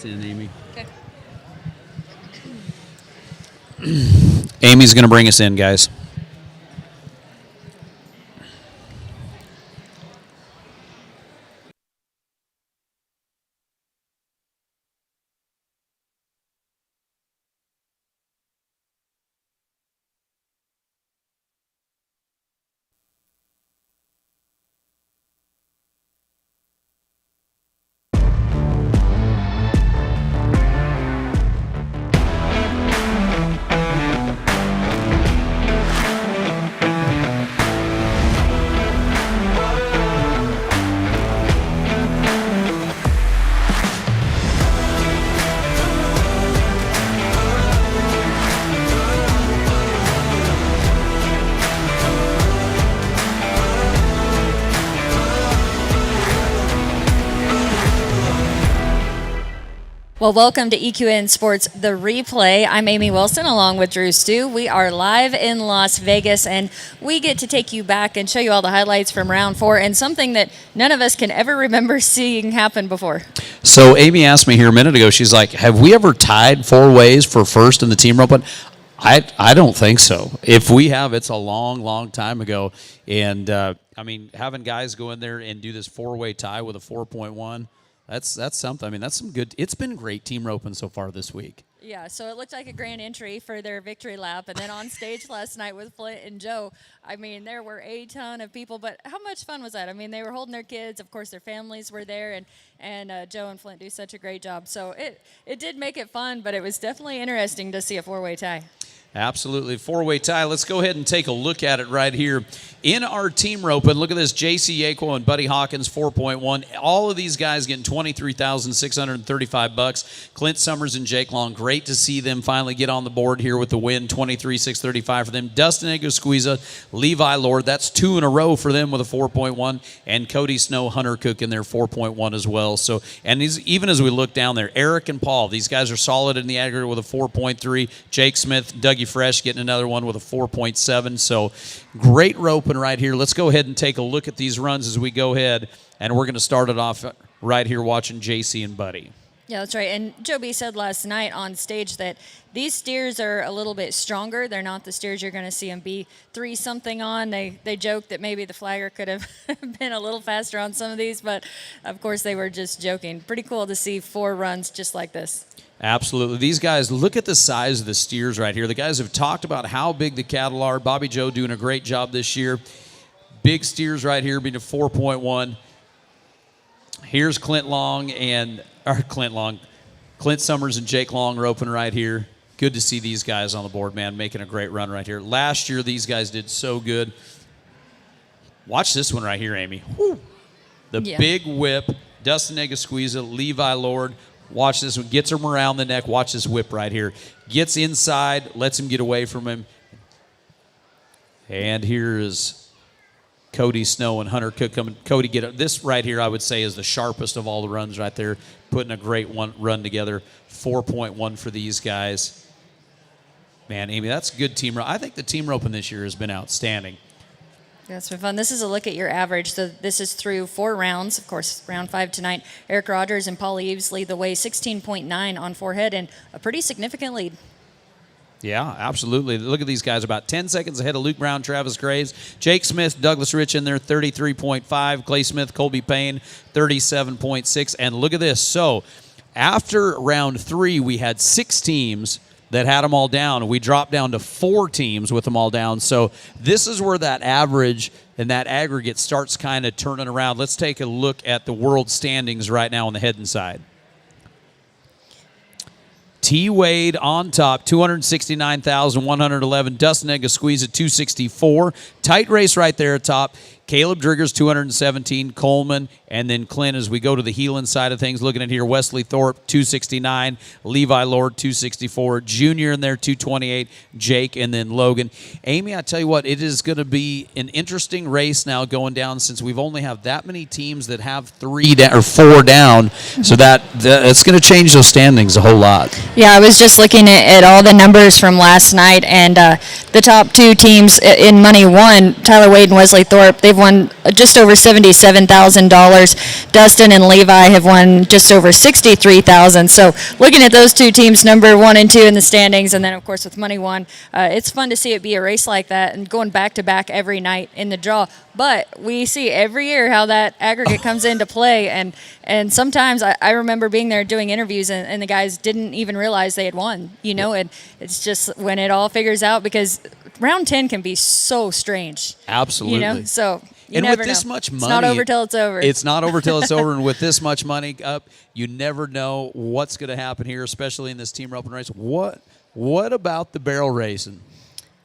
us in, Amy. Okay. Amy's going to bring us in, guys. Well, welcome to EQN Sports The Replay. I'm Amy Wilson along with DruStew. We are live in Las Vegas, and we get to take you back and show you all the highlights from round 4 and something that none of us can ever remember seeing happen before. So Amy asked me here a minute ago, she's like, have we ever tied 4 ways for first in the team rope? I don't think so. If we have, it's a long, long time ago. And, having guys go in there and do this 4-way tie with a 4.1, that's something. I mean, that's some good. It's been great team roping so far this week. Yeah, so it looked like a grand entry for their victory lap. And then on stage last night with Flint and Joe, I mean, there were a ton of people. But how much fun was that? I mean, they were holding their kids. Of course, their families were there. And Joe and Flint do such a great job. So it did make it fun, but it was definitely interesting to see a 4-way tie. Absolutely. 4-way tie. Let's go ahead and take a look at it right here in our team rope. And look at this, J.C. Yako and Buddy Hawkins, 4.1. All of these guys getting $23,635. Clint Summers and Jake Long, great to see them finally get on the board here with the win, $23,635 for them. Dustin Egosquiza, Levi Lord, that's 2 in a row for them with a 4.1. And Cody Snow, Hunter Cook in their 4.1 as well. So, and even as we look down there, Eric and Paul, these guys are solid in the aggregate with a 4.3. Jake Smith, Dougie Fresh getting another one with a 4.7. So great roping right here. Let's go ahead and take a look at these runs as we go ahead, and we're going to start it off right here watching JC and Buddy. Yeah, that's right. And Joe B said last night on stage that these steers are a little bit stronger. They're not the steers you're going to see them be 3-something on. They joked that maybe the flagger could have been a little faster on some of these, but of course they were just joking. Pretty cool to see 4 runs just like this. Absolutely. These guys, look at the size of the steers right here. The guys have talked about how big the cattle are. Bobby Joe doing a great job this year. Big steers right here being a 4.1. Here's Clint Summers and Jake Long roping right here. Good to see these guys on the board, man, making a great run right here. Last year, these guys did so good. Watch this one right here, Amy. Woo. The big whip, Dustin Egosquiza, Levi Lord. Watch this one. Gets him around the neck. Watch this whip right here. Gets inside, lets him get away from him. And here's Cody Snow and Hunter Cook coming. Cody, get up. This right here, I would say, is the sharpest of all the runs right there. Putting a great run together. 4.1 for these guys. Man, Amy, that's good team rope. I think the team roping this year has been outstanding. That's been fun. This is a look at your average. So this is through 4 rounds. Of course, round 5 tonight. Eric Rogers and Paul Eves lead the way, 16.9 on forehead, and a pretty significant lead. Yeah, absolutely. Look at these guys, about 10 seconds ahead of Luke Brown, Travis Graves. Jake Smith, Douglas Rich in there, 33.5. Clay Smith, Colby Payne, 37.6. And look at this. So after round 3, we had 6 teams that had them all down. We dropped down to 4 teams with them all down. So this is where that average and that aggregate starts kind of turning around. Let's take a look at the world standings right now on the head and side. T. Wade on top, 269,111. Dustin Egosquiza, 264. Tight race right there at top. Caleb Driggers, 217. Coleman, and then Clint as we go to the Heelan side of things. Looking at here, Wesley Thorpe, 269. Levi Lord, 264. Junior in there, 228. Jake, and then Logan. Amy, I tell you what, it is going to be an interesting race now going down since we've only have that many teams that have 3 or 4 down. So it's going to change those standings a whole lot. Yeah, I was just looking at all the numbers from last night, and the top 2 teams in Money 1, Tyler Wade and Wesley Thorpe, they've they've won just over $77,000. Dustin and Levi have won just over $63,000. So looking at those two teams, number 1 and 2 in the standings, and then of course with money won, it's fun to see it be a race like that and going back to back every night in the draw. But we see every year how that aggregate comes into play, and sometimes I remember being there doing interviews, and the guys didn't even realize they had won, and it's just when it all figures out, because round 10 can be so strange. Absolutely. So you and never with this know. much money, it's not over till it's over. It's not over till it's over, and with this much money up, you never know what's going to happen here, especially in this team roping race. What about the barrel racing?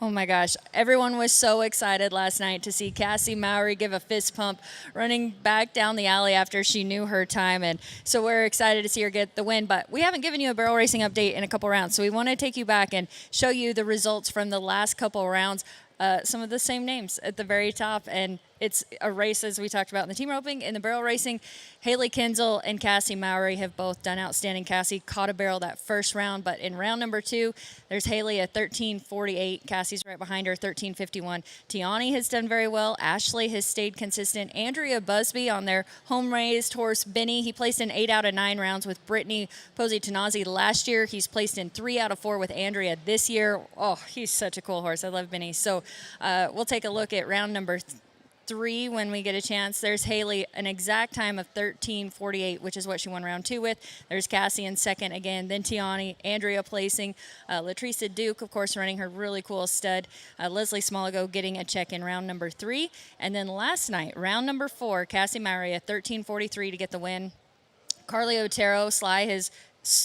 Oh my gosh, everyone was so excited last night to see Kassie Mowry give a fist pump running back down the alley after she knew her time, and so we're excited to see her get the win. But we haven't given you a barrel racing update in a couple rounds, so we want to take you back and show you the results from the last couple rounds. Some of the same names at the very top, and it's a race, as we talked about in the team roping. In the barrel racing, Hailey Kinsel and Kassie Mowry have both done outstanding. Kassie caught a barrel that first round, but in round number 2, there's Hailey at 13:48. Kassie's right behind her, 13:51. Tiani has done very well. Ashley has stayed consistent. Andrea Busby on their home-raised horse, Benny, he placed in 8 out of 9 rounds with Brittany Posey-Tanazi last year. He's placed in 3 out of 4 with Andrea this year. Oh, he's such a cool horse. I love Benny. So we'll take a look at round number 3 when we get a chance. There's Hailey, an exact time of 13:48, which is what she won round 2 with. There's Kassie in second again, then Tiani, Andrea placing, Latrice Duke, of course, running her really cool stud, Leslie Smalago getting a check in round number 3, and then last night, round number 4, Kassie Mowry at 13:43 to get the win. Carly Otero, Sly has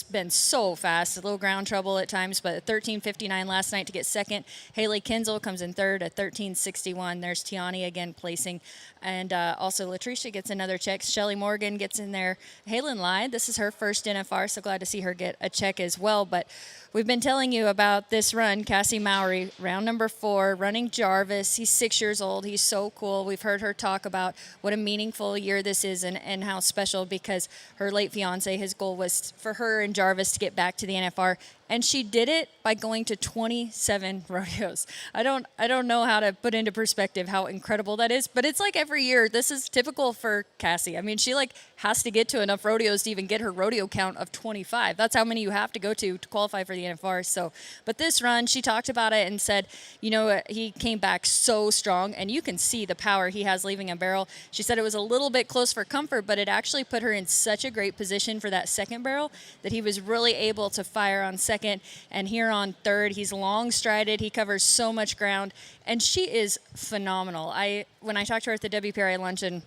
been so fast, a little ground trouble at times, but at 13:59 last night to get second. Hailey Kinsel comes in third at 13:61. There's Tiani again placing, and also Latricia gets another check. Shelly Morgan gets in there. Halen Lyde, this is her first NFR, so glad to see her get a check as well. But we've been telling you about this run, Kassie Mowry, round number 4, running Jarvis. He's 6 years old. He's so cool. We've heard her talk about what a meaningful year this is and how special, because her late fiance, his goal was for her and Jarvis to get back to the NFR. And she did it by going to 27 rodeos. I don't know how to put into perspective how incredible that is, but it's like every year, this is typical for Kassie. I mean, she has to get to enough rodeos to even get her rodeo count of 25. That's how many you have to go to qualify for the NFR. So, but this run, she talked about it and said, he came back so strong, and you can see the power he has leaving a barrel. She said it was a little bit close for comfort, but it actually put her in such a great position for that second barrel that he was really able to fire on second, and here on third. He's long strided. He covers so much ground, and she is phenomenal. When I talked to her at the WPRA luncheon,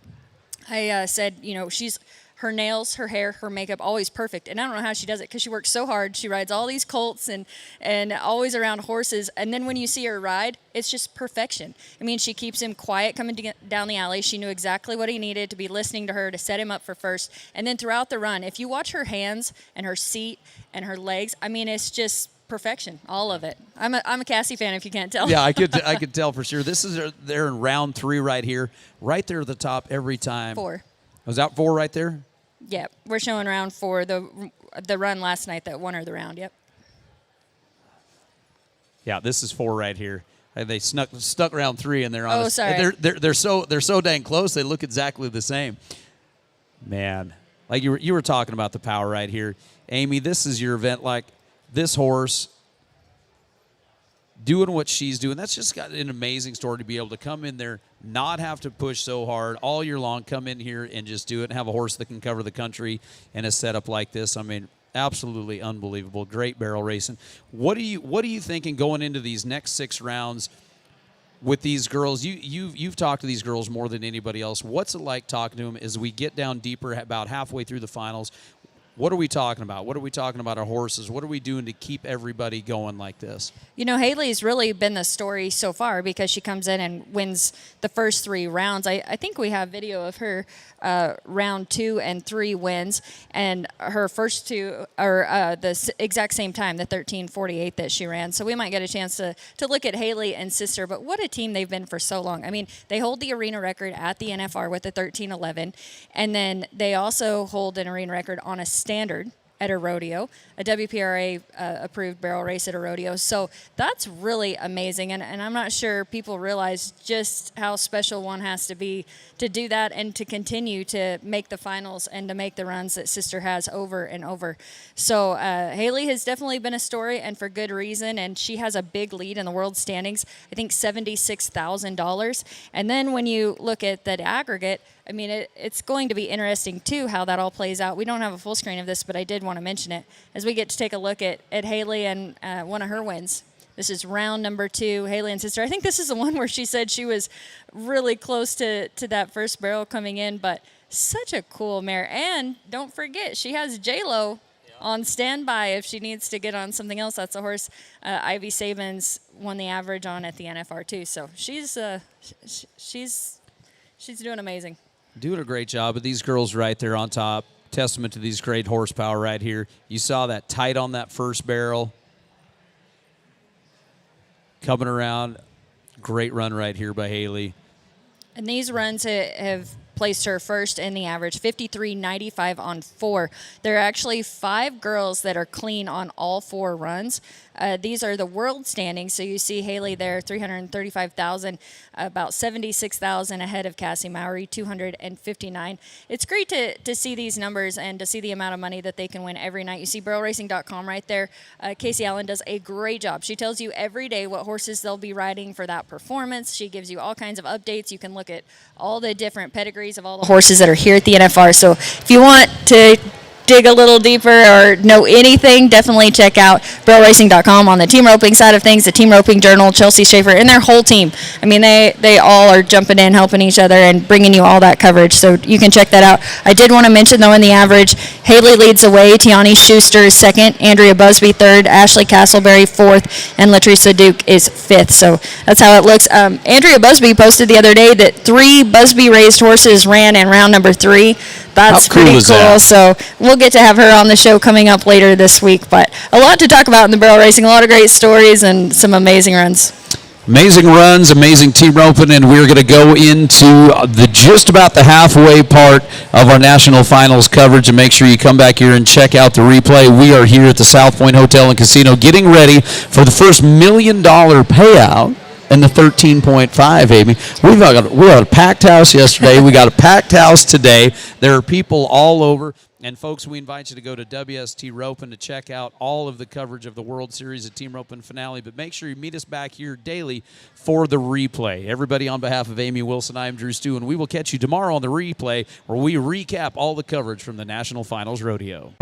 I said, she's her nails, her hair, her makeup, always perfect. And I don't know how she does it, because she works so hard. She rides all these colts and always around horses. And then when you see her ride, it's just perfection. I mean, she keeps him quiet coming down the alley. She knew exactly what he needed to be listening to her to set him up for first. And then throughout the run, if you watch her hands and her seat and her legs, I mean, it's just perfection, all of it. I'm a Kassie fan, if you can't tell. Yeah, I could tell for sure. They're in round 3 right here, right there at the top every time. 4. Was that 4 right there? Yeah, we're showing round 4, the run last night that won her the round. Yep. Yeah, this is 4 right here. They stuck round 3, and they're on. Oh, sorry. They're so dang close. They look exactly the same. Man, like you were talking about the power right here, Amy. This is your event. Like this horse doing what she's doing. That's just got an amazing story to be able to come in there, not have to push so hard all year long, come in here and just do it, and have a horse that can cover the country in a setup like this. I mean, absolutely unbelievable. Great barrel racing. What are you thinking going into these next 6 rounds with these girls? You've talked to these girls more than anybody else. What's it like talking to them as we get down deeper, about halfway through the finals? What are we talking about? What are we talking about our horses? What are we doing to keep everybody going like this? Hailey's really been the story so far, because she comes in and wins the first 3 rounds. I think we have video of her round 2 and 3 wins, and her first 2 are the exact same time, the 13:48 that she ran. So we might get a chance to look at Hailey and sister, but what a team they've been for so long. I mean, they hold the arena record at the NFR with the 13:11, and then they also hold an arena record on a standard at a rodeo, a WPRA approved barrel race at a rodeo. So that's really amazing. And I'm not sure people realize just how special one has to be to do that and to continue to make the finals and to make the runs that Sister has over and over. So Hailey has definitely been a story, and for good reason. And she has a big lead in the world standings, I think $76,000. And then when you look at the aggregate, I mean, it's going to be interesting, too, how that all plays out. We don't have a full screen of this, but I did want to mention it as we get to take a look at Hailey and one of her wins. This is round number 2, Hailey and Sister. I think this is the one where she said she was really close to that first barrel coming in, but such a cool mare. And don't forget, she has J-Lo on standby if she needs to get on something else. That's a horse Ivy Sabins won the average on at the NFR, too. So she's doing amazing. Doing a great job, but these girls right there on top, testament to these great horsepower right here. You saw that tight on that first barrel. Coming around, great run right here by Hailey. And these runs have placed her first in the average, 53.95 on 4. There are actually 5 girls that are clean on all 4 runs. These are the world standings. So you see Hailey there, 335,000, about 76,000 ahead of Kassie Mowry, 259. It's great to see these numbers and to see the amount of money that they can win every night. You see barrelracing.com right there. Casey Allen does a great job. She tells you every day what horses they'll be riding for that performance. She gives you all kinds of updates. You can look at all the different pedigrees of all the horses that are here at the NFR. So if you want to dig a little deeper or know anything, definitely check out barrelracing.com on the team roping side of things, the Team Roping Journal, Chelsea Schaefer, and their whole team. I mean, they all are jumping in, helping each other, and bringing you all that coverage. So you can check that out. I did want to mention, though, in the average, Hailey leads the way. Tiani Schuster is second. Andrea Busby third. Ashley Castleberry fourth. And Latrice Duke is fifth. So that's how it looks. Andrea Busby posted the other day that 3 Busby-raised horses ran in round number 3. That's pretty cool. That? So we'll get to have her on the show coming up later this week. But a lot to talk about in the barrel racing, a lot of great stories and some amazing runs. Amazing runs, amazing team roping, and we're going to go into just about the halfway part of our national finals coverage. And make sure you come back here and check out the replay. We are here at the South Point Hotel and Casino getting ready for the first $1 million payout. And the 13.5, Amy. We had a packed house yesterday. We got a packed house today. There are people all over. And, folks, we invite you to go to WST Roping to check out all of the coverage of the World Series of Team Roping Finale. But make sure you meet us back here daily for the replay. Everybody, on behalf of Amy Wilson, I am DruStew, and we will catch you tomorrow on the replay where we recap all the coverage from the National Finals Rodeo.